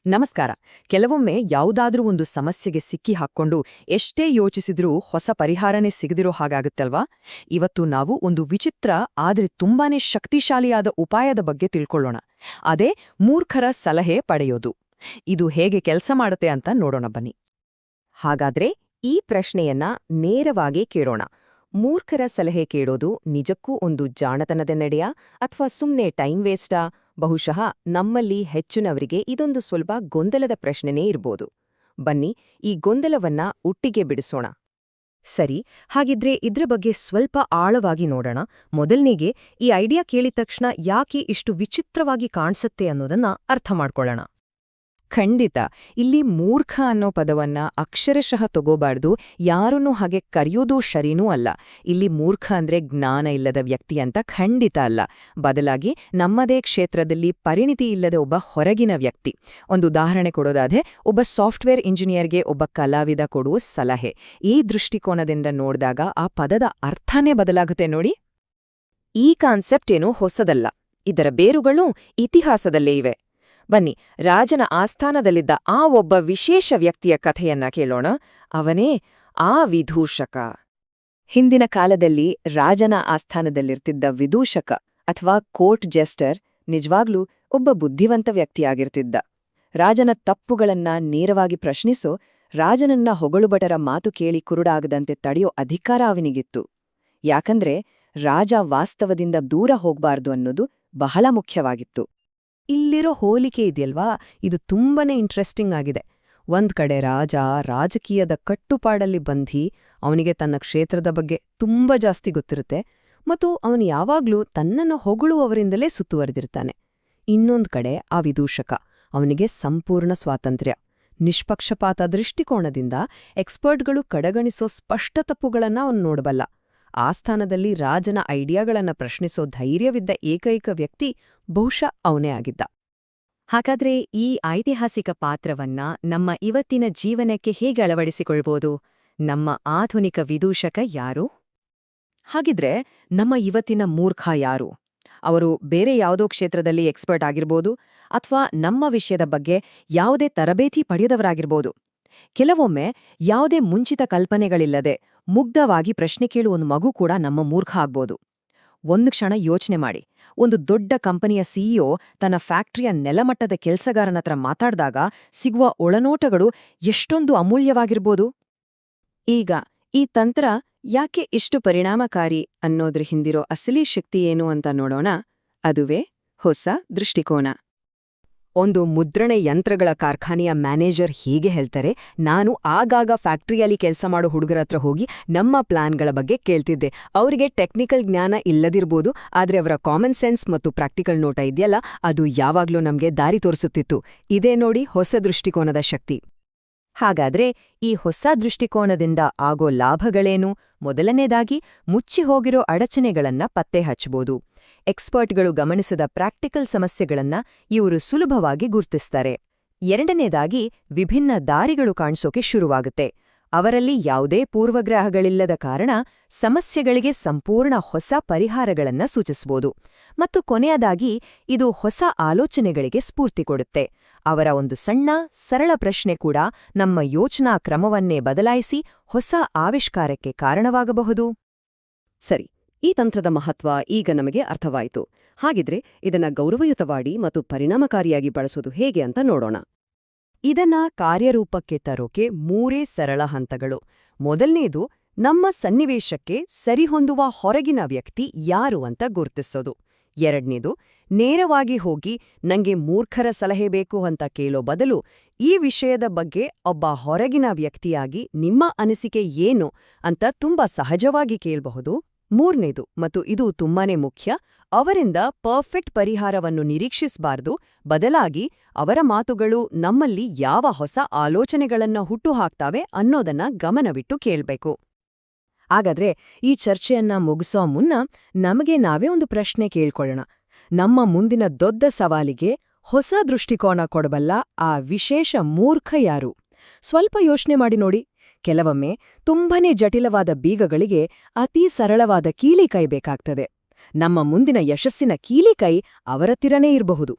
ನಮಸ್ಕಾರ. ಕೆಲವೊಮ್ಮೆ ಯಾವುದಾದ್ರೂ ಒಂದು ಸಮಸ್ಯೆಗೆ ಸಿಕ್ಕಿ ಹಾಕ್ಕೊಂಡು ಎಷ್ಟೇ ಯೋಚಿಸಿದ್ರೂ ಹೊಸ ಪರಿಹಾರನೇ ಸಿಗದಿರೋ ಹಾಗಾಗುತ್ತಲ್ವಾ? ಇವತ್ತು ನಾವು ಒಂದು ವಿಚಿತ್ರ ಆದ್ರೆ ತುಂಬಾನೇ ಶಕ್ತಿಶಾಲಿಯಾದ ಉಪಾಯದ ಬಗ್ಗೆ ತಿಳ್ಕೊಳ್ಳೋಣ. ಅದೇ ಮೂರ್ಖರ ಸಲಹೆ ಪಡೆಯೋದು. ಇದು ಹೇಗೆ ಕೆಲಸ ಮಾಡುತ್ತೆ ಅಂತ ನೋಡೋಣ ಬನ್ನಿ. ಹಾಗಾದ್ರೆ ಈ ಪ್ರಶ್ನೆಯನ್ನ ನೇರವಾಗಿ ಕೇಳೋಣ. ಮೂರ್ಖರ ಸಲಹೆ ಕೇಳೋದು ನಿಜಕ್ಕೂ ಒಂದು ಜಾಣತನದ ನಡೆಯಾ ಅಥವಾ ಸುಮ್ನೆ ಟೈಮ್ ವೇಸ್ಟಾ? ಬಹುಶಃ ನಮ್ಮಲ್ಲಿ ಹೆಚ್ಚಿನವರಿಗೆ ಇದೊಂದು ಸ್ವಲ್ಪ ಗೊಂದಲದ ಪ್ರಶ್ನೆನೇ ಇರ್ಬೋದು. ಬನ್ನಿ ಈ ಗೊಂದಲವನ್ನ ಒಟ್ಟಿಗೆ ಬಿಡಿಸೋಣ. ಸರಿ, ಹಾಗಿದ್ರೆ ಇದ್ರ ಬಗ್ಗೆ ಸ್ವಲ್ಪ ಆಳವಾಗಿ ನೋಡೋಣ. ಮೊದಲ್ನೇಗೆ ಈ ಐಡಿಯಾ ಕೇಳಿದ ತಕ್ಷಣ ಯಾಕೆ ಇಷ್ಟು ವಿಚಿತ್ರವಾಗಿ ಕಾಣಿಸುತ್ತೆ ಅನ್ನೋದನ್ನ ಅರ್ಥ ಮಾಡ್ಕೊಳ್ಳೋಣ. ಖಂಡಿತ ಇಲ್ಲಿ ಮೂರ್ಖ ಅನ್ನೋ ಪದವನ್ನ ಅಕ್ಷರಶಃ ತಗೋಬಾರ್ದು. ಯಾರನ್ನೂ ಹಾಗೆ ಕರೆಯೋದೂ ಶರೀನೂ ಅಲ್ಲ. ಇಲ್ಲಿ ಮೂರ್ಖ ಅಂದ್ರೆ ಜ್ಞಾನ ಇಲ್ಲದ ವ್ಯಕ್ತಿ ಅಂತ ಖಂಡಿತ ಅಲ್ಲ. ಬದಲಾಗಿ ನಮ್ಮದೇ ಕ್ಷೇತ್ರದಲ್ಲಿ ಪರಿಣಿತಿ ಇಲ್ಲದ ಒಬ್ಬ ಹೊರಗಿನ ವ್ಯಕ್ತಿ. ಒಂದು ಉದಾಹರಣೆ ಕೊಡೋದಾದ್ರೆ, ಒಬ್ಬ ಸಾಫ್ಟ್ವೇರ್ ಇಂಜಿನಿಯರ್ಗೆ ಒಬ್ಬ ಕಲಾವಿದ ಕೊಡುವ ಸಲಹೆ. ಈ ದೃಷ್ಟಿಕೋನದಿಂದ ನೋಡಿದಾಗ ಆ ಪದದ ಅರ್ಥನೇ ಬದಲಾಗುತ್ತೆ ನೋಡಿ. ಈ ಕಾನ್ಸೆಪ್ಟ್ ಏನೂ ಹೊಸದಲ್ಲ. ಇದರ ಬೇರುಗಳು ಇತಿಹಾಸದಲ್ಲೇ ಇವೆ. ಬನ್ನಿ, ರಾಜನ ಆಸ್ಥಾನದಲ್ಲಿದ್ದ ಆ ಒಬ್ಬ ವಿಶೇಷ ವ್ಯಕ್ತಿಯ ಕಥೆಯನ್ನ ಕೇಳೋಣ. ಅವನೇ ಆ ವಿದೂಷಕ. ಹಿಂದಿನ ಕಾಲದಲ್ಲಿ ರಾಜನ ಆಸ್ಥಾನದಲ್ಲಿರ್ತಿದ್ದ ವಿದೂಷಕ ಅಥವಾ ಕೋರ್ಟ್ ಜೆಸ್ಟರ್ ನಿಜವಾಗ್ಲೂ ಒಬ್ಬ ಬುದ್ಧಿವಂತ ವ್ಯಕ್ತಿಯಾಗಿರ್ತಿದ್ದ. ರಾಜನ ತಪ್ಪುಗಳನ್ನ ನೇರವಾಗಿ ಪ್ರಶ್ನಿಸೋ, ರಾಜನನ್ನ ಹೊಗಳುಬಟರ ಮಾತು ಕೇಳಿ ಕುರುಡಾಗದಂತೆ ತಡೆಯೋ ಅಧಿಕಾರ ಅವನಿಗಿತ್ತು. ಯಾಕಂದ್ರೆ ರಾಜ ವಾಸ್ತವದಿಂದ ದೂರ ಹೋಗ್ಬಾರ್ದು ಅನ್ನೋದು ಬಹಳ ಮುಖ್ಯವಾಗಿತ್ತು. ಇಲ್ಲಿರೋ ಹೋಲಿಕೆ ಇದೆಯಲ್ವಾ, ಇದು ತುಂಬಾನೇ ಇಂಟ್ರೆಸ್ಟಿಂಗ್ ಆಗಿದೆ. ಒಂದ್ ಕಡೆ ರಾಜ ರಾಜಕೀಯದ ಕಟ್ಟುಪಾಡಲ್ಲಿ ಬಂಧಿ, ಅವನಿಗೆ ತನ್ನ ಕ್ಷೇತ್ರದ ಬಗ್ಗೆ ತುಂಬಾ ಜಾಸ್ತಿ ಗೊತ್ತಿರುತ್ತೆ ಮತ್ತು ಅವನು ಯಾವಾಗ್ಲೂ ತನ್ನನ್ನು ಹೊಗಳುವವರಿಂದಲೇ ಸುತ್ತುವರೆದಿರ್ತಾನೆ. ಇನ್ನೊಂದ್ ಕಡೆ ಆ ವಿದೂಷಕ, ಅವನಿಗೆ ಸಂಪೂರ್ಣ ಸ್ವಾತಂತ್ರ್ಯ. ನಿಷ್ಪಕ್ಷಪಾತ ದೃಷ್ಟಿಕೋನದಿಂದ ಎಕ್ಸ್ಪರ್ಟ್ಗಳು ಕಡೆಗಣಿಸೋ ಸ್ಪಷ್ಟ ತಪ್ಪುಗಳನ್ನ ಅವನು ನೋಡಬಲ್ಲ. ಆ ಸ್ಥಾನದಲ್ಲಿ ರಾಜನ ಐಡಿಯಾಗಳನ್ನ ಪ್ರಶ್ನಿಸೋ ಧೈರ್ಯವಿದ್ದ ಏಕೈಕ ವ್ಯಕ್ತಿ ಬಹುಶಃ ಅವನೇ ಆಗಿದ್ದ. ಹಾಗಾದ್ರೆ ಈ ಐತಿಹಾಸಿಕ ಪಾತ್ರವನ್ನ ನಮ್ಮ ಇವತ್ತಿನ ಜೀವನಕ್ಕೆ ಹೇಗೆ ಅಳವಡಿಸಿಕೊಳ್ಬೋದು? ನಮ್ಮ ಆಧುನಿಕ ವಿದೂಷಕ ಯಾರು? ಹಾಗಿದ್ರೆ ನಮ್ಮ ಇವತ್ತಿನ ಮೂರ್ಖ ಯಾರು? ಅವರು ಬೇರೆ ಯಾವುದೋ ಕ್ಷೇತ್ರದಲ್ಲಿ ಎಕ್ಸ್ಪರ್ಟ್ ಆಗಿರ್ಬೋದು, ಅಥವಾ ನಮ್ಮ ವಿಷಯದ ಬಗ್ಗೆ ಯಾವುದೇ ತರಬೇತಿ ಪಡೆಯದವರಾಗಿರ್ಬೋದು. ಕೆಲವೊಮ್ಮೆ ಯಾವುದೇ ಮುಂಚಿತ ಕಲ್ಪನೆಗಳಿಲ್ಲದೆ ಮುಗ್ಧವಾಗಿ ಪ್ರಶ್ನೆ ಕೇಳುವ ಒಂದು ಮಗು ಕೂಡ ನಮ್ಮ ಮೂರ್ಖ ಆಗ್ಬೋದು. ಒಂದು ಕ್ಷಣ ಯೋಚನೆ ಮಾಡಿ, ಒಂದು ದೊಡ್ಡ ಕಂಪನಿಯ ಸಿಇಒ ತನ್ನ ಫ್ಯಾಕ್ಟರಿಯ ನೆಲಮಟ್ಟದ ಕೆಲ್ಸಗಾರನತ್ರ ಮಾತಾಡ್ದಾಗ ಸಿಗುವ ಒಳನೋಟಗಳು ಎಷ್ಟೊಂದು ಅಮೂಲ್ಯವಾಗಿರ್ಬೋದು. ಈಗ ಈ ತಂತ್ರ ಯಾಕೆ ಇಷ್ಟು ಪರಿಣಾಮಕಾರಿ ಅನ್ನೋದ್ರ ಹಿಂದಿರೋ ಅಸಲಿ ಶಕ್ತಿ ಏನು ಅಂತ ನೋಡೋಣ. ಅದುವೇ ಹೊಸ ದೃಷ್ಟಿಕೋನ. ಒಂದು ಮುದ್ರಣ ಯಂತ್ರಗಳ ಕಾರ್ಖಾನೆಯ ಮ್ಯಾನೇಜರ್ ಹೀಗೆ ಹೇಳ್ತಾರೆ, ನಾನು ಆಗಾಗ ಫ್ಯಾಕ್ಟ್ರಿಯಲ್ಲಿ ಕೆಲಸ ಮಾಡೋ ಹುಡುಗರ ಹತ್ರ ಹೋಗಿ ನಮ್ಮ ಪ್ಲಾನ್ಗಳ ಬಗ್ಗೆ ಕೇಳ್ತಿದ್ದೆ. ಅವರಿಗೆ ಟೆಕ್ನಿಕಲ್ ಜ್ಞಾನ ಇಲ್ಲದಿರ್ಬೋದು, ಆದ್ರೆ ಅವರ ಕಾಮನ್ ಸೆನ್ಸ್ ಮತ್ತು ಪ್ರಾಕ್ಟಿಕಲ್ ನೋಟ ಇದೆಯಲ್ಲ, ಅದು ಯಾವಾಗ್ಲೂ ನಮ್ಗೆ ದಾರಿ ತೋರಿಸುತ್ತಿತ್ತು. ಇದೇ ನೋಡಿ ಹೊಸ ದೃಷ್ಟಿಕೋನದ ಶಕ್ತಿ. ಹಾಗಾದ್ರೆ ಈ ಹೊಸ ದೃಷ್ಟಿಕೋನದಿಂದ ಆಗೋ ಲಾಭಗಳೇನು? ಮೊದಲನೇದಾಗಿ, ಮುಚ್ಚಿ ಹೋಗಿರೋ ಅಡಚಣೆಗಳನ್ನ ಪತ್ತೆ ಹಚ್ಚಬಹುದು. ಎಕ್ಸ್ಪರ್ಟ್ಗಳು ಗಮನಿಸದ ಪ್ರಾಕ್ಟಿಕಲ್ ಸಮಸ್ಯೆಗಳನ್ನ ಇವರು ಸುಲಭವಾಗಿ ಗುರ್ತಿಸ್ತಾರೆ. ಎರಡನೇದಾಗಿ, ವಿಭಿನ್ನ ದಾರಿಗಳು ಕಾಣಿಸೋಕೆ ಶುರುವಾಗುತ್ತೆ. ಅವರಲ್ಲಿ ಯಾವುದೇ ಪೂರ್ವಗ್ರಹಗಳಿಲ್ಲದ ಕಾರಣ ಸಮಸ್ಯೆಗಳಿಗೆ ಸಂಪೂರ್ಣ ಹೊಸ ಪರಿಹಾರಗಳನ್ನ ಸೂಚಿಸಬಹುದು. ಮತ್ತು ಕೊನೆಯದಾಗಿ, ಇದು ಹೊಸ ಆಲೋಚನೆಗಳಿಗೆ ಸ್ಫೂರ್ತಿ ಕೊಡುತ್ತೆ. ಅವರ ಒಂದು ಸಣ್ಣ ಸರಳ ಪ್ರಶ್ನೆ ಕೂಡ ನಮ್ಮ ಯೋಚನಾ ಕ್ರಮವನ್ನೇ ಬದಲಾಯಿಸಿ ಹೊಸ ಆವಿಷ್ಕಾರಕ್ಕೆ ಕಾರಣವಾಗಬಹುದು. ಸರಿ, ಈ ತಂತ್ರದ ಮಹತ್ವ ಈಗ ನಮಗೆ ಅರ್ಥವಾಯಿತು. ಹಾಗಿದ್ರೆ ಇದನ್ನ ಗೌರವಯುತವಾಗಿ ಮತ್ತು ಪರಿಣಾಮಕಾರಿಯಾಗಿ ಬಳಸೋದು ಹೇಗೆ ಅಂತ ನೋಡೋಣ. ಇದನ್ನ ಕಾರ್ಯರೂಪಕ್ಕೆ ತರೋಕೆ ಮೂರೇ ಸರಳ ಹಂತಗಳು. ಮೊದಲನೇದು, ನಮ್ಮ ಸನ್ನಿವೇಶಕ್ಕೆ ಸರಿಹೊಂದುವ ಹೊರಗಿನ ವ್ಯಕ್ತಿ ಯಾರು ಅಂತ ಗುರ್ತಿಸೋದು. ಎರಡನೇದು, ನೇರವಾಗಿ ಹೋಗಿ ನಂಗೆ ಮೂರ್ಖರ ಸಲಹೆ ಬೇಕು ಅಂತ ಕೇಳೋ ಬದಲು ಈ ವಿಷಯದ ಬಗ್ಗೆ ಒಬ್ಬ ಹೊರಗಿನ ವ್ಯಕ್ತಿಯಾಗಿ ನಿಮ್ಮ ಅನಿಸಿಕೆ ಏನು ಅಂತ ತುಂಬಾ ಸಹಜವಾಗಿ ಕೇಳಬಹುದು. ಮೂರನೇದು, ಮತ್ತು ಇದು ತುಂಬಾನೇ ಮುಖ್ಯ, ಅವರಿಂದ ಪರ್ಫೆಕ್ಟ್ ಪರಿಹಾರವನ್ನು ನಿರೀಕ್ಷಿಸಬಾರ್ದು. ಬದಲಾಗಿ ಅವರ ಮಾತುಗಳು ನಮ್ಮಲ್ಲಿ ಯಾವ ಹೊಸ ಆಲೋಚನೆಗಳನ್ನ ಹುಟ್ಟುಹಾಕ್ತಾವೆ ಅನ್ನೋದನ್ನ ಗಮನವಿಟ್ಟು ಕೇಳ್ಬೇಕು. ಹಾಗಾದ್ರೆ ಈ ಚರ್ಚೆಯನ್ನ ಮುಗಿಸೋ ಮುನ್ನ ನಮಗೆ ನಾವೇ ಒಂದು ಪ್ರಶ್ನೆ ಕೇಳ್ಕೊಳ್ಳೋಣ. ನಮ್ಮ ಮುಂದಿನ ದೊಡ್ಡ ಸವಾಲಿಗೆ ಹೊಸ ದೃಷ್ಟಿಕೋನ ಕೊಡಬಲ್ಲ ಆ ವಿಶೇಷ ಮೂರ್ಖ ಯಾರು? ಸ್ವಲ್ಪ ಯೋಚನೆ ಮಾಡಿ ನೋಡಿ. ಕೆಲವೊಮ್ಮೆ ತುಂಬನೇ ಜಟಿಲವಾದ ಬೀಗಗಳಿಗೆ ಅತೀ ಸರಳವಾದ ಕೀಲಿಕೈ ಬೇಕಾಗ್ತದೆ. ನಮ್ಮ ಮುಂದಿನ ಯಶಸ್ಸಿನ ಕೀಲಿಕೈ ಅವರ ಹತ್ತಿರನೇ ಇರಬಹುದು.